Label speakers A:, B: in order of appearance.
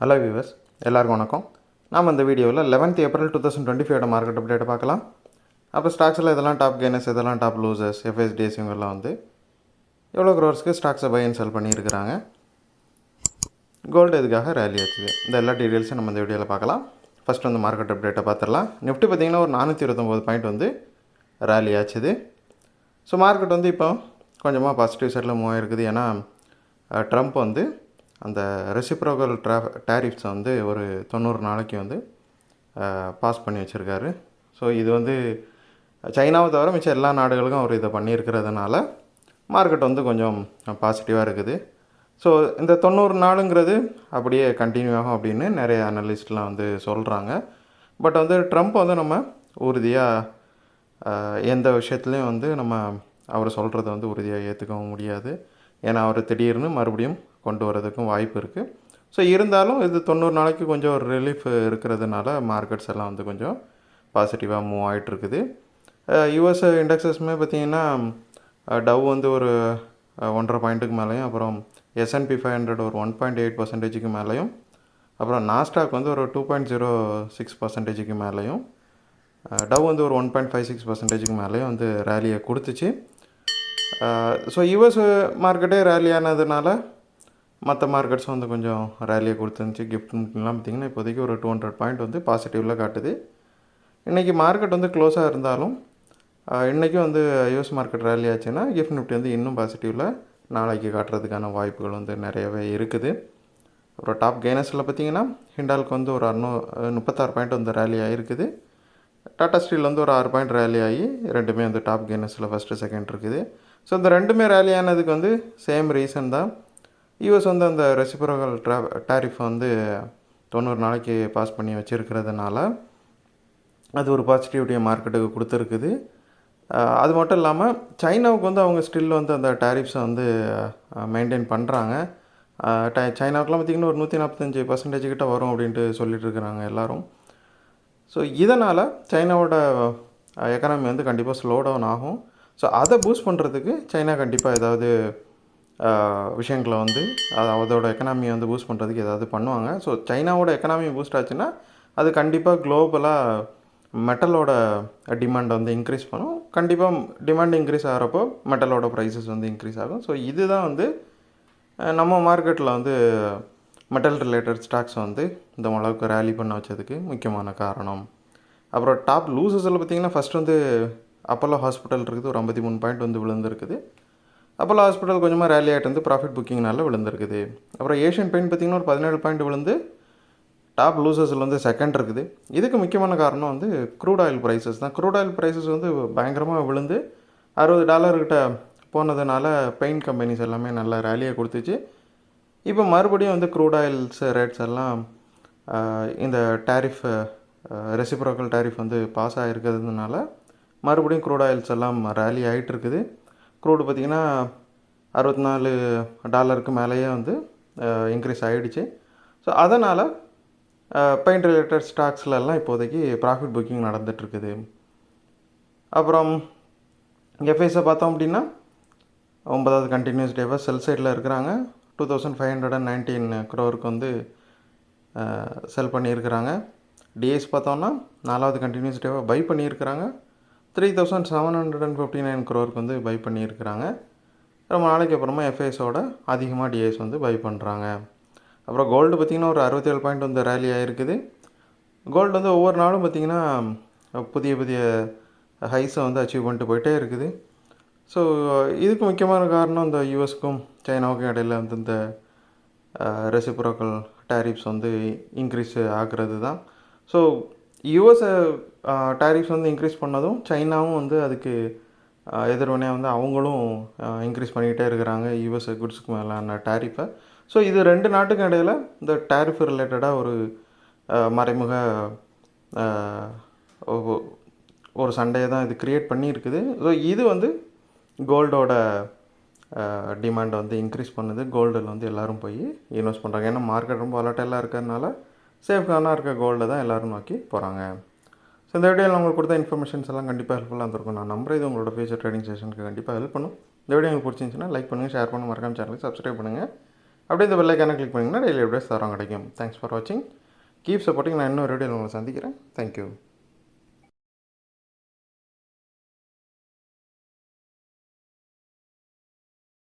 A: Hello viewers, எல்லாருக்கும் வணக்கம். நாம் இந்த வீடியோவில் 11th April 2025 மார்க்கெட் அப்டேட்டை பார்க்கலாம். அப்போ ஸ்டாக்ஸில் இதெல்லாம் டாப் கெய்னர்ஸ், இதெல்லாம் டாப் லூசர்ஸ், எஃப்எஸ்டிஎஸ் இவங்கெல்லாம் வந்து எவ்வளோ க்ரோர்ஸ்க்கு ஸ்டாக்ஸை பை அண்ட் செல் பண்ணியிருக்கிறாங்க, கோல்டு எதுக்காக ரேலி ஆச்சுது, இந்த எல்லா டீட்டெயில்ஸும் நம்ம இந்த வீடியோவில் பார்க்கலாம். ஃபஸ்ட்டு வந்து மார்க்கெட் அப்டேட்டை பார்த்துடலாம். நிஃப்டி பார்த்திங்கன்னா ஒரு 429 பாயிண்ட் வந்து ரேலி ஆச்சுது. ஸோ மார்க்கெட் வந்து இப்போ கொஞ்சமாக பாசிட்டிவ் சைடில் மூவ் ஆகிருக்குது. ஏன்னா ட்ரம்ப் வந்து அந்த ரெசிப்ரோக்கல் டேரிஃப்ஸை வந்து ஒரு 90 நாளைக்கு வந்து பாஸ் பண்ணி வச்சுருக்காரு. ஸோ இது வந்து சைனாவை தவிர மிச்சம் எல்லா நாடுகளுக்கும் அவர் இதை பண்ணியிருக்கிறதுனால மார்க்கெட் வந்து கொஞ்சம் பாசிட்டிவாக இருக்குது. ஸோ இந்த 90 நாளுங்கிறது அப்படியே கண்டினியூ ஆகும் அப்படின்னு நிறைய அனலிஸ்ட்லாம் வந்து சொல்கிறாங்க. பட் வந்து ட்ரம்ப் வந்து நம்ம உறுதியாக எந்த விஷயத்துலையும் வந்து நம்ம அவர் சொல்கிறத வந்து உறுதியாக ஏற்றுக்கவும் முடியாது. ஏன்னா அவர் திடீர்னு மறுபடியும் கொண்டு வரதுக்கும் வாய்ப்பு இருக்குது. ஸோ இருந்தாலும் இது 90 நாளைக்கு கொஞ்சம் ஒரு ரிலீஃப் இருக்கிறதுனால மார்க்கெட்ஸ் எல்லாம் வந்து கொஞ்சம் பாசிட்டிவாக மூவ் ஆகிட்டுருக்குது. யூஎஸ் இண்டெக்ஸஸ்மே பார்த்திங்கன்னா டவ் வந்து ஒரு 1.5 பாயிண்ட்டுக்கு மேலேயும், அப்புறம் S&P 500 ஒரு 1.8% மேலேயும், அப்புறம் நாஸ்டாக் வந்து ஒரு 2.06% மேலேயும், டவ் வந்து ஒரு 1.56% மேலேயும் வந்து ரேலியை கொடுத்துச்சு. ஸோ யூஎஸ் மார்க்கெட்டே ரேலி ஆனதுனால மற்ற மார்க்கெட்ஸ் வந்து கொஞ்சம் ரேலியை கொடுத்துருந்துச்சு. கிஃப்ட்லாம் பார்த்திங்கன்னா இப்போதைக்கு ஒரு 200 பாயிண்ட் வந்து பாசிட்டிவில் காட்டுது. இன்றைக்கி மார்க்கெட் வந்து க்ளோஸாக இருந்தாலும் இன்றைக்கும் வந்து யூஎஸ் மார்க்கெட் ரேலி ஆச்சுன்னா கிஃப்ட் நிஃப்டி வந்து இன்னும் பாசிட்டிவில் நாளைக்கு காட்டுறதுக்கான வாய்ப்புகள் வந்து நிறையவே இருக்குது. அப்புறம் டாப் கெய்னர்ஸில் பார்த்திங்கன்னா ஹிண்டாலுக்கு வந்து ஒரு 36 பாயிண்ட் வந்து ரேலி ஆகிருக்குது. டாடா ஸ்டீல் வந்து ஒரு 6 பாயிண்ட் ரேலி ஆகி ரெண்டுமே வந்து டாப் கெய்னர்ஸில் ஃபஸ்ட்டு செகண்ட் இருக்குது. ஸோ இந்த ரெண்டுமே ரேலி ஆனதுக்கு வந்து சேம் ரீசன் தான். யூஎஸ் வந்து அந்த ரெசிப்ரோக்கல் டேரிஃப் வந்து 90 நாளைக்கு பாஸ் பண்ணி வச்சுருக்கிறதுனால அது ஒரு பாசிட்டிவிட்டியை மார்க்கெட்டுக்கு கொடுத்துருக்குது. அது மட்டும் இல்லாமல் சைனாவுக்கு வந்து அவங்க ஸ்டில் வந்து அந்த டேரிஃப்ஸை வந்து மெயின்டைன் பண்ணுறாங்க. சைனாவுக்குலாம் பார்த்திங்கன்னா ஒரு 145% கிட்ட வரும் அப்படின்ட்டு சொல்லிட்டு இருக்கிறாங்க எல்லோரும். ஸோ இதனால் சைனாவோட எக்கனாமி வந்து கண்டிப்பாக ஸ்லோ டவுன் ஆகும். ஸோ அதை பூஸ்ட் பண்ணுறதுக்கு சைனா கண்டிப்பாக ஏதாவது விஷயங்களை வந்து அதோட எக்கனாமியை வந்து பூஸ்ட் பண்ணுறதுக்கு ஏதாவது பண்ணுவாங்க. ஸோ சைனாவோட எக்கனாமி பூஸ்ட் ஆச்சுன்னா அது கண்டிப்பாக குளோபலாக மெட்டலோட டிமாண்ட் வந்து இன்க்ரீஸ் பண்ணும். கண்டிப்பாக டிமாண்ட் இன்க்ரீஸ் ஆகிறப்போ மெட்டலோட ப்ரைஸஸ் வந்து இன்க்ரீஸ் ஆகும். ஸோ இதுதான் வந்து நம்ம மார்க்கெட்டில் வந்து மெட்டல் ரிலேட்டட் ஸ்டாக்ஸ் வந்து இந்த அளவுக்கு ரேலி பண்ண வச்சதுக்கு முக்கியமான காரணம். அப்புறம் டாப் லூசஸில் பார்த்திங்கன்னா ஃபஸ்ட் வந்து அப்போலோ ஹாஸ்பிட்டல் இருக்குது, ஒரு 53 பாயிண்ட் வந்து விழுந்துருக்குது. அப்போலோ ஹாஸ்பிட்டல் கொஞ்சமாக ரேலி ஆகிட்டு வந்து ப்ராஃபிட் புக்கிங்னால விழுந்துருக்குது. அப்புறம் ஏஷியன் பெயிண்ட் பார்த்திங்கன்னா ஒரு 17 பாயிண்ட் விழுந்து டாப் லூசஸில் வந்து செகண்ட் இருக்குது. இதுக்கு முக்கியமான காரணம் வந்து க்ரூட் ஆயில் ப்ரைஸஸ் தான். க்ரூட் ஆயில் ப்ரைஸஸ் வந்து பயங்கரமாக விழுந்து $60 கிட்ட போனதுனால பெயிண்ட் கம்பெனிஸ் எல்லாமே நல்ல ரேலியை கொடுத்துச்சு. இப்போ மறுபடியும் வந்து க்ரூட் ஆயில்ஸ் ரேட்ஸ் எல்லாம் இந்த டேரிஃப் ரெசிப்ரோக்கல் டேரிஃப் வந்து பாஸ் ஆகிருக்கிறதுனால மறுபடியும் க்ரூட் ஆயில்ஸ் எல்லாம் ரேலி ஆகிட்டு இருக்குது. க்ரூடு பார்த்திங்கன்னா $64 மேலேயே வந்து இன்க்ரீஸ் ஆகிடுச்சு. ஸோ அதனால் பெயிண்ட் ரிலேட்டட் ஸ்டாக்ஸ்லலாம் இப்போதைக்கு ப்ராஃபிட் புக்கிங் நடந்துகிட்ருக்குது. அப்புறம் எஃப்ஐஸை பார்த்தோம் அப்படின்னா 9வது கண்டினியூஸ் டேவாக செல் சைடில் இருக்கிறாங்க. 2519 crore வந்து செல் பண்ணியிருக்கிறாங்க. டிஎஸ் பார்த்தோன்னா 4வது கண்டினியூஸ் டேவாக பை பண்ணியிருக்கிறாங்க. 3759 crore வந்து பை பண்ணியிருக்கிறாங்க. ரொம்ப நாளைக்கு அப்புறமா எஃப்ஐஸோட அதிகமாக டிஎஸ் வந்து பை பண்ணுறாங்க. அப்புறம் கோல்டு பார்த்திங்கன்னா ஒரு 67 பாயிண்ட் வந்து ரேலி ஆகிருக்குது. கோல்டு வந்து ஒவ்வொரு நாளும் பார்த்திங்கன்னா புதிய புதிய ஹைஸை வந்து அச்சீவ் பண்ணிட்டு போயிட்டே இருக்குது. ஸோ இதுக்கு முக்கியமான காரணம் இந்த யூஎஸ்க்கும் சைனாவுக்கும் இடையில் வந்து இந்த ரெசிப்ரோக்கல் டேரிஃப்ஸ் வந்து இன்க்ரீஸ் ஆகிறது தான். ஸோ யூஎஸ் டேரிஃப்ஸ் வந்து இன்க்ரீஸ் பண்ணதும் சைனாவும் வந்து அதுக்கு எதிர்வினையாக வந்து அவங்களும் இன்க்ரீஸ் பண்ணிக்கிட்டே இருக்கிறாங்க யூஎஸ் குட்ஸுக்கு மேலான டேரிஃபை. ஸோ இது ரெண்டு நாட்டுக்கும் இடையில் இந்த டேரிஃப் ரிலேட்டடாக ஒரு மறைமுக ஒரு சண்டையை தான் இது க்ரியேட் பண்ணியிருக்குது. ஸோ இது வந்து கோல்டோட டிமாண்டை வந்து இன்க்ரீஸ் பண்ணுது. கோல்டில் வந்து எல்லோரும் போய் இன்வெஸ்ட் பண்ணுறாங்க. ஏன்னா மார்க்கெட் ரொம்ப வாலட்டைலாக இருக்கிறதுனால சேஃப்கானாக இருக்க கோல்டை தான் எல்லோரும் நோக்கி போகிறாங்க. ஸோ இந்த வீடியோவில் உங்களுக்கு கொடுத்த இன்ஃபர்மேஷன்ஸ் எல்லாம் கண்டிப்பாக ஹெல்ப்ஃபுல்லாக இருந்திருக்கும். நான் நம்புறேன் இது உங்களோட ஃபியூச்சர் ட்ரேடிங் செஷனுக்கு கண்டிப்பாக ஹெல்ப் பண்ணும். இந்த வீடியோ உங்களுக்கு பிடிச்சிருந்துச்சுன்னா லைக் பண்ணுங்கள், ஷேர் பண்ணுங்கள், மறக்காம சேனலுக்கு சப்ஸ்கிரைப் பண்ணுங்கள். அப்படியே இந்த பெல்லைக்கான கிளிக் பண்ணிங்கன்னா டெய்லி அப்டேட்ஸ் தரம் கிடைக்கும். தேங்க்ஸ் ஃபார் வாட்சிங். Keep supporting. நான் இன்னொரு வீடியோவில் உங்களை சந்திக்கிறேன். தேங்க்யூ.